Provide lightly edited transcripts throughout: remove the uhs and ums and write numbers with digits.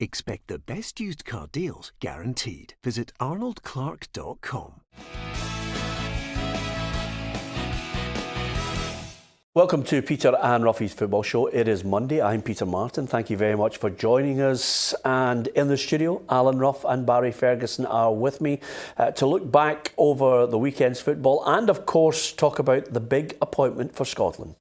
Expect the best used car deals guaranteed. Visit arnoldclarke.com. Welcome to Peter and Ruffy's Football Show. It is Monday. I'm Peter Martin. Thank you very much for joining us. And in the studio, Alan Ruff and Barry Ferguson are with me to look back over the weekend's football and, of course, talk about the big appointment for Scotland.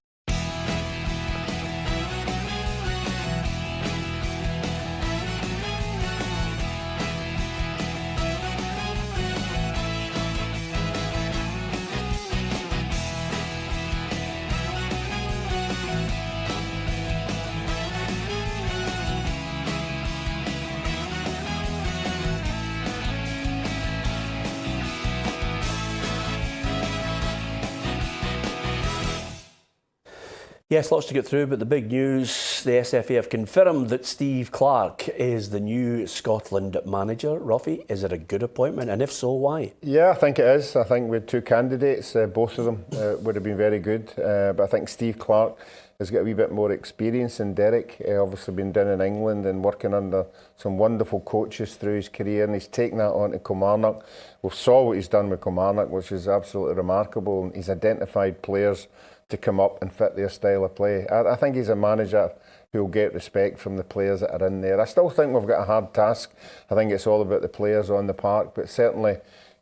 Yes, lots to get through, but the big news, the SFA have confirmed that Steve Clarke is the new Scotland manager. Ruffy, is it a good appointment? And if so, why? Yeah, I think it is. I think we had two candidates, both of them would have been very good. But I think Steve Clarke has got a wee bit more experience than Derek. Obviously been down in England and working under some wonderful coaches through his career, and he's taken that on to Kilmarnock. We saw what he's done with Kilmarnock, which is absolutely remarkable. And he's identified players to come up and fit their style of play. I think he's a manager who will get respect from the players that are in there. I still think we've got a hard task. I think it's all about the players on the park, but certainly,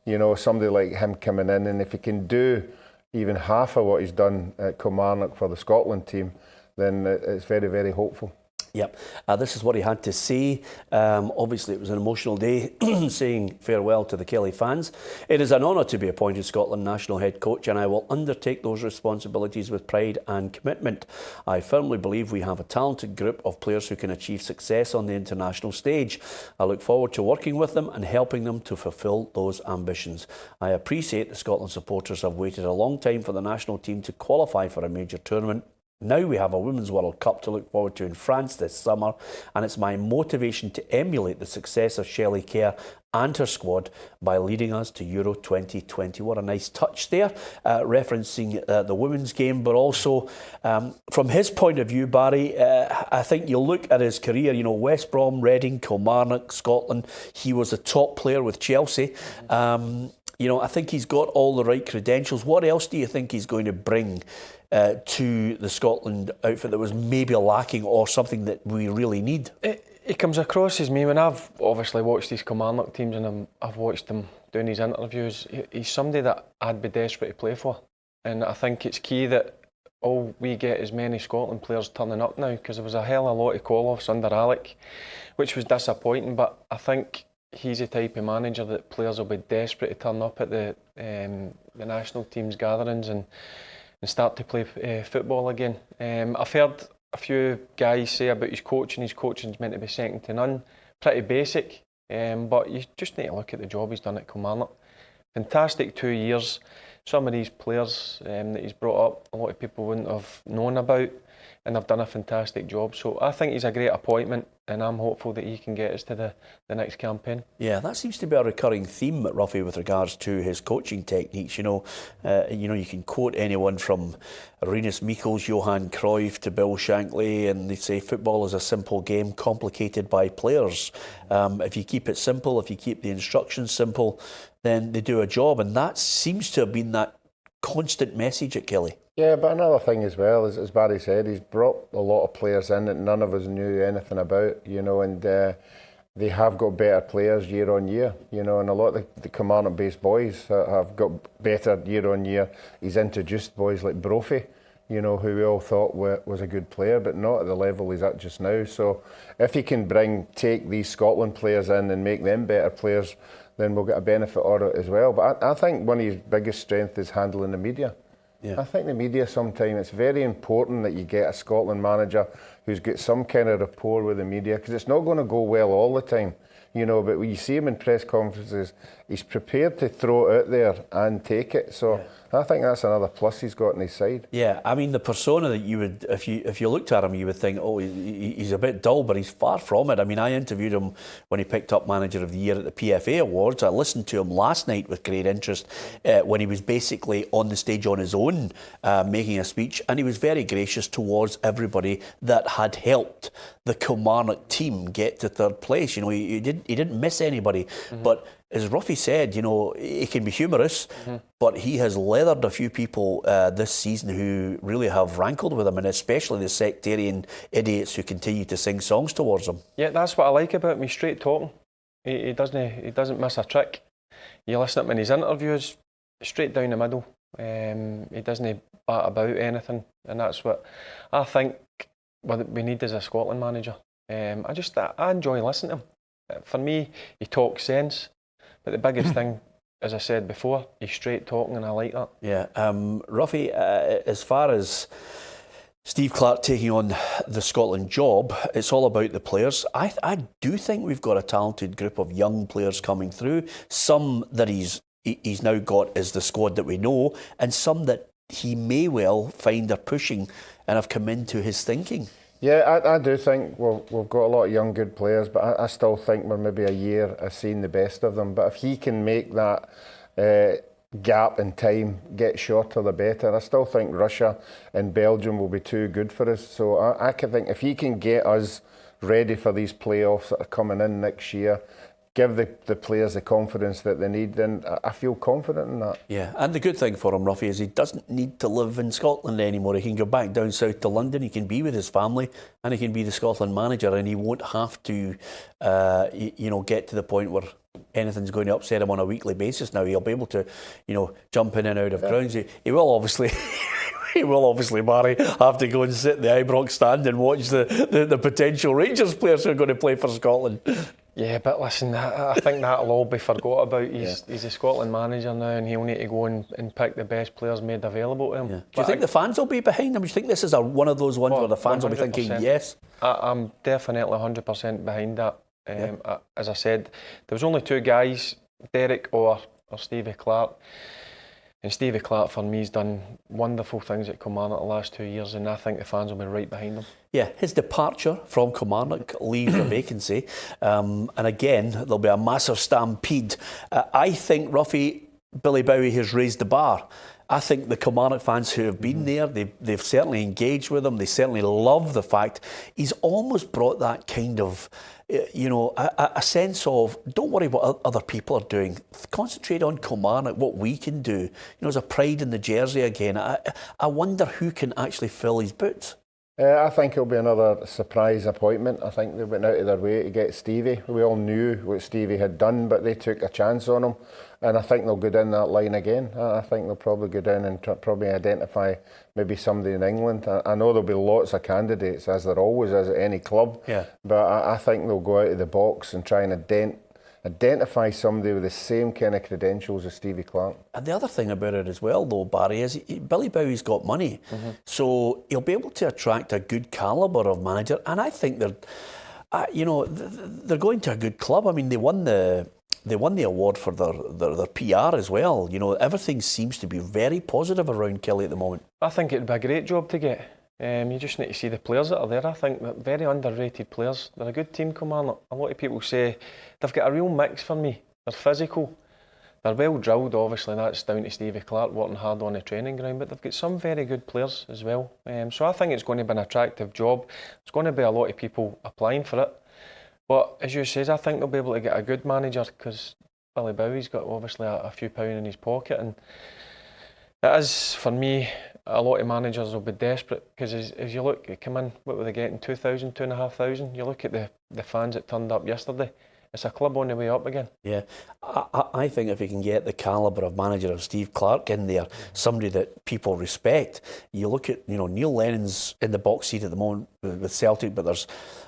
you know, somebody like him coming in, and if he can do even half of what he's done at Kilmarnock for the Scotland team, then it's very, very hopeful. Yep, this is what he had to say. Obviously, it was an emotional day, saying farewell to the Kelly fans. It is an honour to be appointed Scotland national head coach, and I will undertake those responsibilities with pride and commitment. I firmly believe we have a talented group of players who can achieve success on the international stage. I look forward to working with them and helping them to fulfil those ambitions. I appreciate the Scotland supporters have waited a long time for the national team to qualify for a major tournament. Now we have a Women's World Cup to look forward to in France this summer, and it's my motivation to emulate the success of Shelley Kerr and her squad by leading us to Euro 2020. What a nice touch there, referencing the women's game, but also from his point of view, Barry, I think you'll look at his career, you know, West Brom, Reading, Kilmarnock, Scotland. He was a top player with Chelsea. You know, I think he's got all the right credentials. What else do you think he's going to bring to the Scotland outfit that was maybe lacking or something that we really need? He comes across as me, when I've obviously watched these Kilmarnock teams and I've watched him doing these interviews, he's somebody that I'd be desperate to play for. And I think it's key that all we get is many Scotland players turning up now, because there was a hell of a lot of call-offs under Alec, which was disappointing, but I think he's the type of manager that players will be desperate to turn up at the national team's gatherings and start to play football again. I've heard a few guys say about his coaching. His coaching's meant to be second to none. Pretty basic, but you just need to look at the job he's done at Kilmarnock. Fantastic 2 years. Some of these players that he's brought up, a lot of people wouldn't have known about, and have done a fantastic job. So I think he's a great appointment, and I'm hopeful that he can get us to the next campaign. Yeah, that seems to be a recurring theme at Ruffy with regards to his coaching techniques. You know, you can quote anyone from Rinus Michels, Johan Cruyff to Bill Shankly, and they say football is a simple game complicated by players. If you keep it simple, if you keep the instructions simple, then they do a job, and that seems to have been that constant message at Kelly. Yeah, but another thing as well, as Barry said, he's brought a lot of players in that none of us knew anything about, you know, and they have got better players year on year, you know, and a lot of the Kilmarnock-based boys have got better year on year. He's introduced boys like Brophy, you know, who we all thought was a good player, but not at the level he's at just now. So if he can take these Scotland players in and make them better players, then we'll get a benefit out of it as well. But I think one of his biggest strengths is handling the media. Yeah. I think the media sometimes, it's very important that you get a Scotland manager who's got some kind of rapport with the media, because it's not going to go well all the time. you know, but when you see him in press conferences, he's prepared to throw it out there and take it. So I think that's another plus he's got on his side. Yeah, I mean, the persona that you would, if you looked at him, you would think, oh, he's a bit dull, but he's far from it. I mean, I interviewed him when he picked up Manager of the Year at the PFA Awards. I listened to him last night with great interest when he was basically on the stage on his own, making a speech, and he was very gracious towards everybody that had helped the Kilmarnock team get to third place. You know, he didn't miss anybody, but as Ruffy said, you know, he can be humorous, but he has leathered a few people this season who really have rankled with him, and especially the sectarian idiots who continue to sing songs towards him. Yeah, that's what I like about him. He's straight talking. He doesn't miss a trick. You listen to him in his interviews, straight down the middle. He doesn't bat about anything, and that's what I think what we need as a Scotland manager. I enjoy listening to him. For me, he talks sense. But the biggest thing, as I said before, he's straight talking, and I like that. Yeah, Ruffy, as far as Steve Clarke taking on the Scotland job, it's all about the players. I do think we've got a talented group of young players coming through. Some that he's now got as the squad that we know, and some that he may well find are pushing and have come into his thinking. Yeah, I do think we've got a lot of young good players, but I still think we're maybe a year of seeing the best of them. But if he can make that gap in time get shorter, the better. I still think Russia and Belgium will be too good for us. So I can think if he can get us ready for these playoffs that are coming in next year, give the players the confidence that they need, then I feel confident in that. Yeah, and the good thing for him, Ruffy, is he doesn't need to live in Scotland anymore. He can go back down south to London, he can be with his family, and he can be the Scotland manager, and he won't have to get to the point where anything's going to upset him on a weekly basis now. He'll be able to, jump in and out of grounds. He will obviously... He will obviously, Barry, have to go and sit in the Ibrox stand and watch the potential Rangers players who are going to play for Scotland. Yeah, but listen, I think that'll all be forgot about. He's a Scotland manager now, and he'll need to go and pick the best players made available to him. Yeah. Do you think the fans will be behind him? Do you think this is one of those ones where the fans 100%. Will be thinking yes? I'm definitely 100% behind that. As I said, there was only two guys, Derek or Stevie Clarke. And Stevie Clarke, for me, has done wonderful things at Kilmarnock the last 2 years, and I think the fans will be right behind him. Yeah, his departure from Kilmarnock leaves a vacancy, and again, there'll be a massive stampede. I think, Ruffy, Billy Bowie has raised the bar. I think the Kilmarnock fans who have been there, they've certainly engaged with him. They certainly love the fact he's almost brought that kind of, a sense of, don't worry what other people are doing. Concentrate on Kilmarnock, what we can do. There's a pride in the jersey again. I wonder who can actually fill his boots. I think it'll be another surprise appointment. I think they went out of their way to get Stevie. We all knew what Stevie had done, but they took a chance on him. And I think they'll go down that line again. I think they'll probably go down and probably identify maybe somebody in England. I know there'll be lots of candidates, as there always is at any club. Yeah. But I think they'll go out of the box and try and identify somebody with the same kind of credentials as Stevie Clarke. And the other thing about it as well, though, Barry, is Billy Bowie's got money. So he'll be able to attract a good calibre of manager. And I think they're going to a good club. I mean, they won the award for their PR as well. Everything seems to be very positive around Kelly at the moment. I think it'd be a great job to get. You just need to see the players that are there. I think they're very underrated players. They're a good team, Kilmarnock. A lot of people say they've got a real mix for me. They're physical. They're well drilled, obviously. That's down to Stevie Clarke working hard on the training ground. But they've got some very good players as well. So I think it's going to be an attractive job. There's going to be a lot of people applying for it. But as you say, I think they'll be able to get a good manager because Billy Bowie's got obviously a few pound in his pocket, and it is, for me, a lot of managers will be desperate because as you look, come in, what were they getting, 2,000, 2,500? You look at the fans that turned up yesterday, it's a club on the way up again. Yeah, I think if you can get the calibre of manager of Steve Clarke in there, somebody that people respect. You look at, Neil Lennon's in the box seat at the moment with Celtic, but there's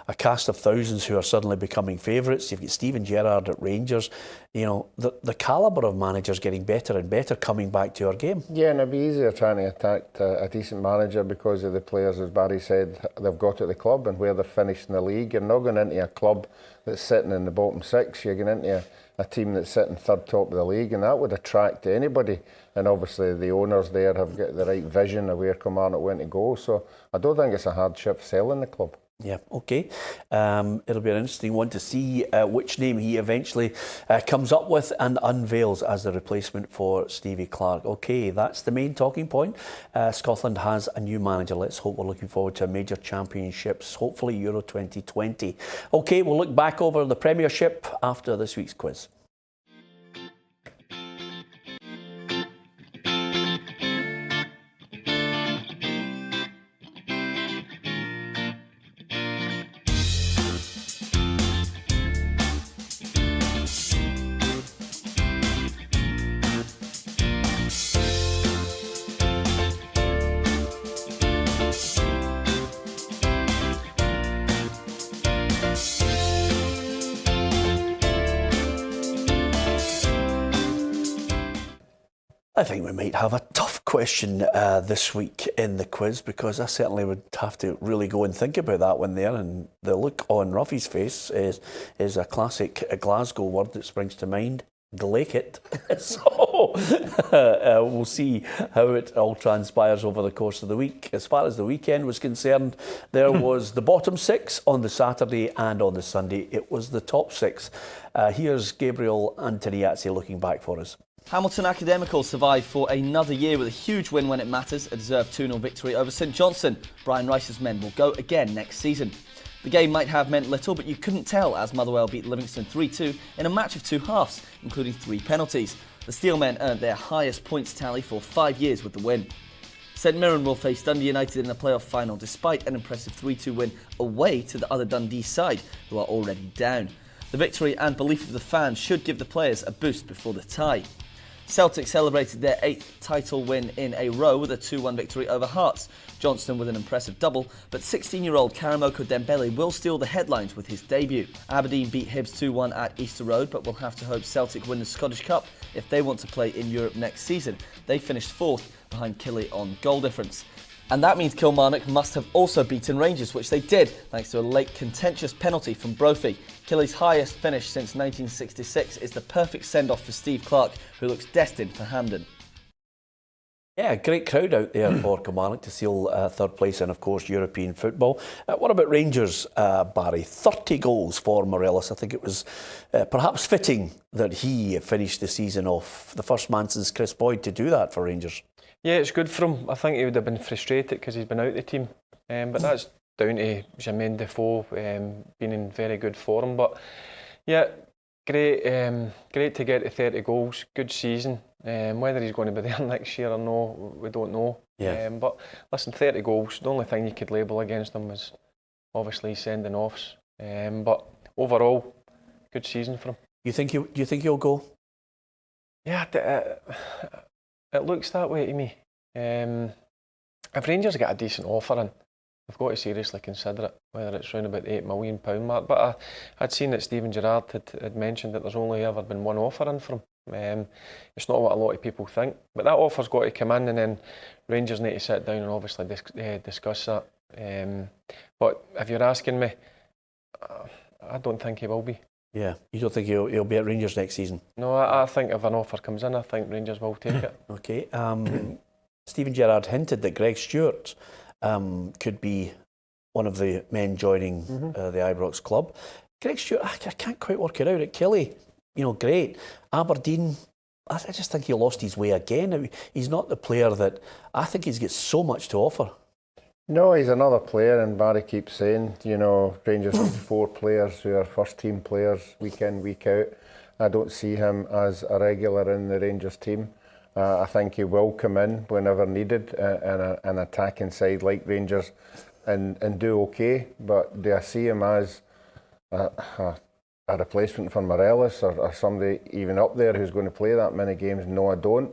a cast of thousands who are suddenly becoming favourites. You've got Steven Gerrard at Rangers. The calibre of managers getting better and better coming back to our game. Yeah, and it'd be easier trying to attack a decent manager because of the players, as Barry said, they've got at the club and where they've finished in the league. You're not going into a club that's sitting in the bottom six. You're getting into a team that's sitting third top of the league, and that would attract anybody. And obviously the owners there have got the right vision of where Kilmarnock want to go. So I don't think it's a hardship selling the club. Yeah, okay. It'll be an interesting one to see which name he eventually comes up with and unveils as the replacement for Stevie Clarke. Okay, that's the main talking point. Scotland has a new manager. Let's hope we're looking forward to major championships, hopefully Euro 2020. Okay, we'll look back over the Premiership after this week's quiz. I think we might have a tough question this week in the quiz, because I certainly would have to really go and think about that one there, and the look on Ruffy's face is a classic Glasgow word that springs to mind, glaikit. So we'll see how it all transpires over the course of the week. As far as the weekend was concerned, there was the bottom six on the Saturday, and on the Sunday it was the top six. Here's Gabriel Antoniazzi looking back for us. Hamilton Academical survived for another year with a huge win when it matters, a deserved 2-0 victory over St Johnstone. Brian Rice's men will go again next season. The game might have meant little, but you couldn't tell as Motherwell beat Livingston 3-2 in a match of two halves, including 3 penalties. The Steelmen earned their highest points tally for 5 years with the win. St Mirren will face Dundee United in the playoff final despite an impressive 3-2 win away to the other Dundee side, who are already down. The victory and belief of the fans should give the players a boost before the tie. Celtic celebrated their 8th title win in a row with a 2-1 victory over Hearts. Johnston with an impressive double, but 16-year-old Karamoko Dembele will steal the headlines with his debut. Aberdeen beat Hibs 2-1 at Easter Road, but will have to hope Celtic win the Scottish Cup if they want to play in Europe next season. They finished 4th behind Killie on goal difference. And that means Kilmarnock must have also beaten Rangers, which they did, thanks to a late contentious penalty from Brophy. Killie's highest finish since 1966 is the perfect send-off for Steve Clarke, who looks destined for Hampden. Yeah, great crowd out there for Kilmarnock to seal third place in, of course, European football. What about Rangers, Barry? 30 goals for Morelos. I think it was perhaps fitting that he finished the season off, the first man since Chris Boyd to do that for Rangers. Yeah, it's good for him. I think he would have been frustrated because he's been out of the team. But that's down to Jermaine Defoe being in very good form. But yeah, great to get to 30 goals. Good season. Whether he's going to be there next year or no, we don't know. Yeah. But listen, 30 goals. The only thing you could label against him was obviously sending offs. But overall, good season for him. Do you think he'll go? Yeah, it looks that way to me. If Rangers get a decent offer in, they've got to seriously consider it, whether it's round about the £8 million mark. But I'd seen that Stephen Gerrard had mentioned that there's only ever been one offer in for him. It's not what a lot of people think, but that offer's got to come in, and then Rangers need to sit down and obviously discuss that. But if you're asking me, I don't think he will be. Yeah, you don't think he'll be at Rangers next season? No, I think if an offer comes in, I think Rangers will take it. Okay. Stephen Gerrard hinted that Greg Stewart could be one of the men joining the Ibrox club. Greg Stewart, I can't quite work it out. At Killie, great. Aberdeen, I just think he lost his way again. He's not the player that I think he's got so much to offer. No, he's another player, and Barry keeps saying, Rangers have 4 players who are first-team players week in, week out. I don't see him as a regular in the Rangers team. I think he will come in whenever needed in an attacking side like Rangers and do okay, but do I see him as a replacement for Morelos or somebody even up there who's going to play that many games? No, I don't.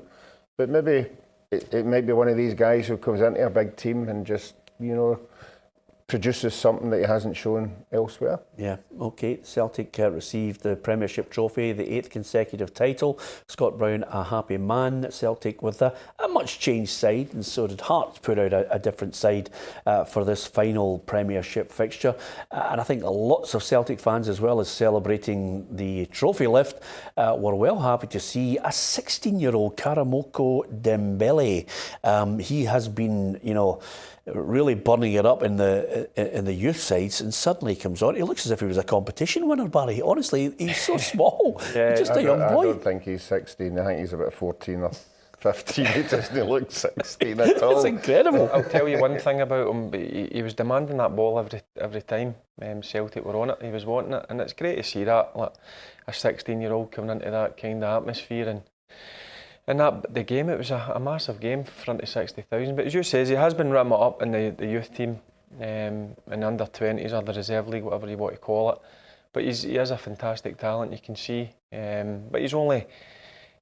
But maybe it might be one of these guys who comes into a big team and just, produces something that he hasn't shown elsewhere. Yeah, okay. Celtic received the Premiership trophy, the 8th consecutive title. Scott Brown, a happy man. Celtic with a much changed side, and so did Hearts put out a different side for this final Premiership fixture. And I think lots of Celtic fans, as well as celebrating the trophy lift, were well happy to see a 16-year-old Karamoko Dembele. He has been, really burning it up in the youth sides, and suddenly he comes on. He looks as if he was a competition winner, Barry. Honestly, he's so small. He's just a young boy. I don't think he's 16. I think he's about 14 or 15. He doesn't look 16 at all. It's incredible. I'll tell you one thing about him. He was demanding that ball every time Celtic were on it. He was wanting it, and it's great to see that. Like a 16-year-old coming into that kind of atmosphere, and the game, it was a massive game in front of 60,000. But as you says, he has been written up in the youth team, in the under-20s or the reserve league, whatever you want to call it. But he is a fantastic talent, you can see. But he's only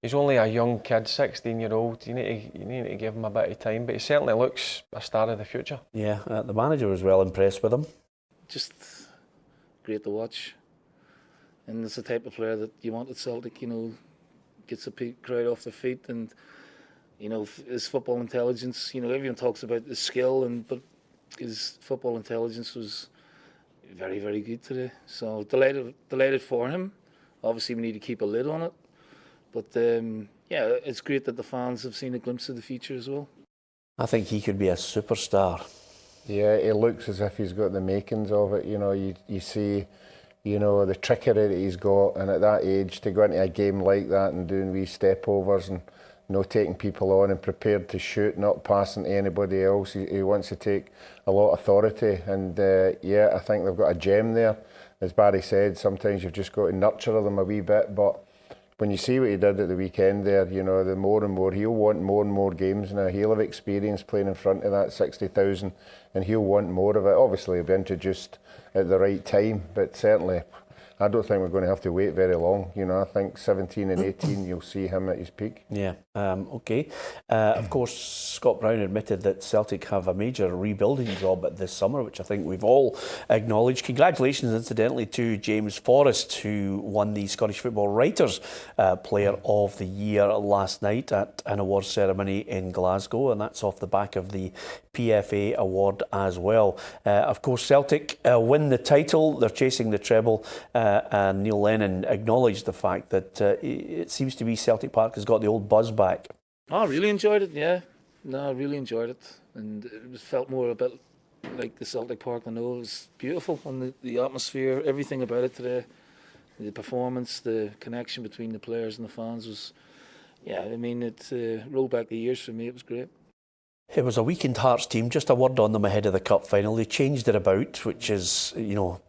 a young kid, 16-year-old. You need to give him a bit of time. But he certainly looks a star of the future. Yeah, the manager was well impressed with him. Just great to watch. And it's the type of player that you want at Celtic, gets a crowd off their feet, and his football intelligence. Everyone talks about his skill, but his football intelligence was very, very good today. So delighted for him. Obviously, we need to keep a lid on it, but it's great that the fans have seen a glimpse of the future as well. I think he could be a superstar. Yeah, he looks as if he's got the makings of it. You see. The trickery that he's got, and at that age to go into a game like that and doing wee step-overs and taking people on and prepared to shoot, not passing to anybody else. He wants to take a lot of authority, and I think they've got a gem there. As Barry said, sometimes you've just got to nurture them a wee bit, but when you see what he did at the weekend there, the more and more, he'll want more and more games now. He'll have experience playing in front of that 60,000, and he'll want more of it. Obviously, he'll be introduced at the right time, but certainly I don't think we're going to have to wait very long. I think 17 and 18, you'll see him at his peak. Yeah, okay. Of course, Scott Brown admitted that Celtic have a major rebuilding job this summer, which I think we've all acknowledged. Congratulations, incidentally, to James Forrest, who won the Scottish Football Writers Player of the Year last night at an awards ceremony in Glasgow, and that's off the back of the PFA award as well. Of course, Celtic win the title. They're chasing the treble. And Neil Lennon acknowledged the fact that it seems to be Celtic Park has got the old buzz back. Oh, I really enjoyed it, yeah. No, I really enjoyed it. And it felt more a bit like the Celtic Park. I know it was beautiful, and the atmosphere, everything about it today, the performance, the connection between the players and the fans was, it rolled back the years for me. It was great. It was a weakened Hearts team. Just a word on them ahead of the cup final. They changed it about, which is,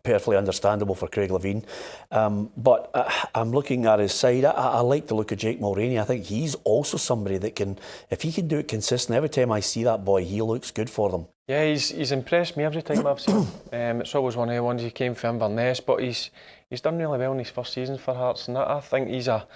perfectly understandable for Craig Levein. But I'm looking at his side. I like the look of Jake Mulroney. I think he's also somebody that can, if he can do it consistently, every time I see that boy, he looks good for them. Yeah, he's impressed me every time I've seen him. It's always one of the ones. He came from Inverness, but he's done really well in his first season for Hearts, and I think he's a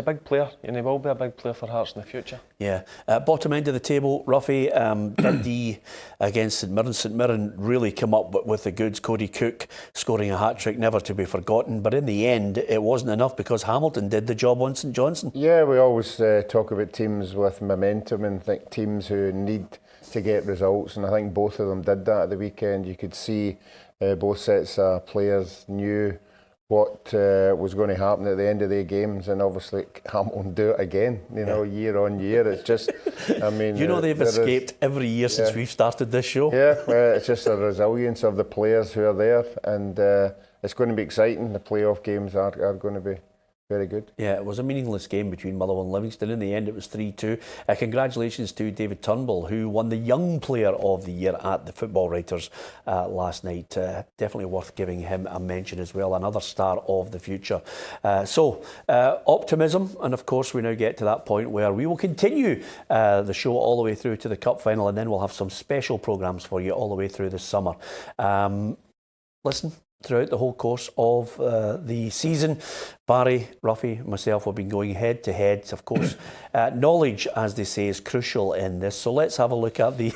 big player, and he will be a big player for Hearts in the future. Yeah. Bottom end of the table, Ruffy, Dundee against St Mirren. St Mirren really come up with the goods. Cody Cook scoring a hat-trick, never to be forgotten. But in the end, it wasn't enough because Hamilton did the job on St Johnstone. Yeah, we always talk about teams with momentum and think teams who need to get results. And I think both of them did that at the weekend. You could see both sets of players knew what was going to happen at the end of the games, and obviously Hamilton do it again, year on year. It's just, they've escaped every year since we've started this show. Yeah, it's just the resilience of the players who are there, and it's going to be exciting. The playoff games are going to be very good. Yeah, it was a meaningless game between Motherwell and Livingston. In the end, it was 3-2. Congratulations to David Turnbull, who won the Young Player of the Year at the Football Writers last night. Definitely worth giving him a mention as well. Another star of the future. Optimism, and of course we now get to that point where we will continue the show all the way through to the Cup final, and then we'll have some special programmes for you all the way through the summer. Listen, throughout the whole course of the season, Barry, Ruffy, myself have been going head to head. Of course, knowledge, as they say, is crucial in this. So let's have a look at the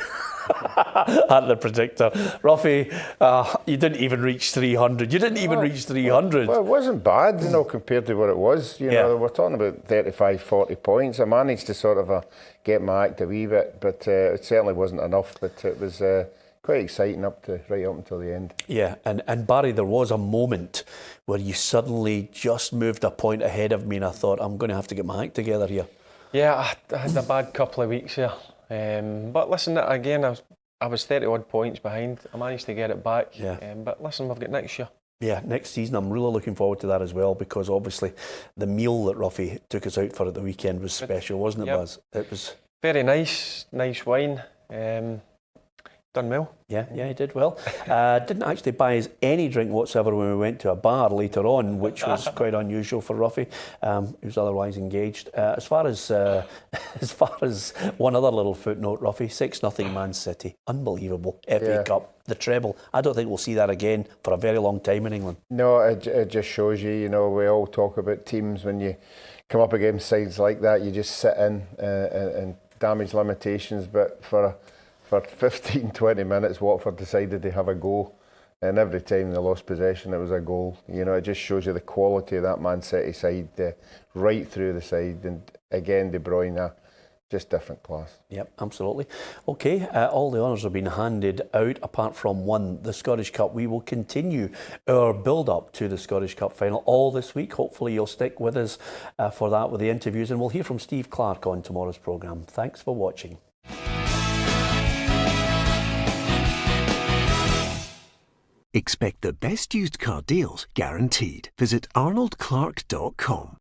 at the predictor. Ruffy, you didn't even reach 300. You didn't even reach 300. Well, it wasn't bad, compared to what it was. We're talking about 35, 40 points. I managed to sort of get my act a wee bit, but it certainly wasn't enough. But it was quite exciting right up until the end. Yeah, and Barry, there was a moment where you suddenly just moved a point ahead of me, and I thought, I'm going to have to get my act together here. Yeah, I had a bad couple of weeks here. But listen, again, I was 30 odd points behind. I managed to get it back. Yeah. But listen, we've got next year. Yeah, next season I'm really looking forward to that as well, because obviously the meal that Ruffy took us out for at the weekend was special, wasn't it, Yep. Buzz? It was Very nice wine. Done well. Yeah, he did well. Didn't actually buy us any drink whatsoever when we went to a bar later on, which was quite unusual for Ruffy. He was otherwise engaged. As far as one other little footnote, Ruffy, 6-0 Man City, unbelievable. FA Cup, the treble. I don't think we'll see that again for a very long time in England. No, it just shows you. We all talk about teams when you come up against sides like that. You just sit in and damage limitations, but for 15, 20 minutes, Watford decided to have a go. And every time they lost possession, it was a goal. It just shows you the quality of that Man City side, right through the side. And again, De Bruyne, just different class. Yep, absolutely. Okay, all the honours have been handed out, apart from one, the Scottish Cup. We will continue our build-up to the Scottish Cup final all this week. Hopefully you'll stick with us for that, with the interviews. And we'll hear from Steve Clarke on tomorrow's programme. Thanks for watching. Expect the best used car deals guaranteed. Visit arnoldclarke.com.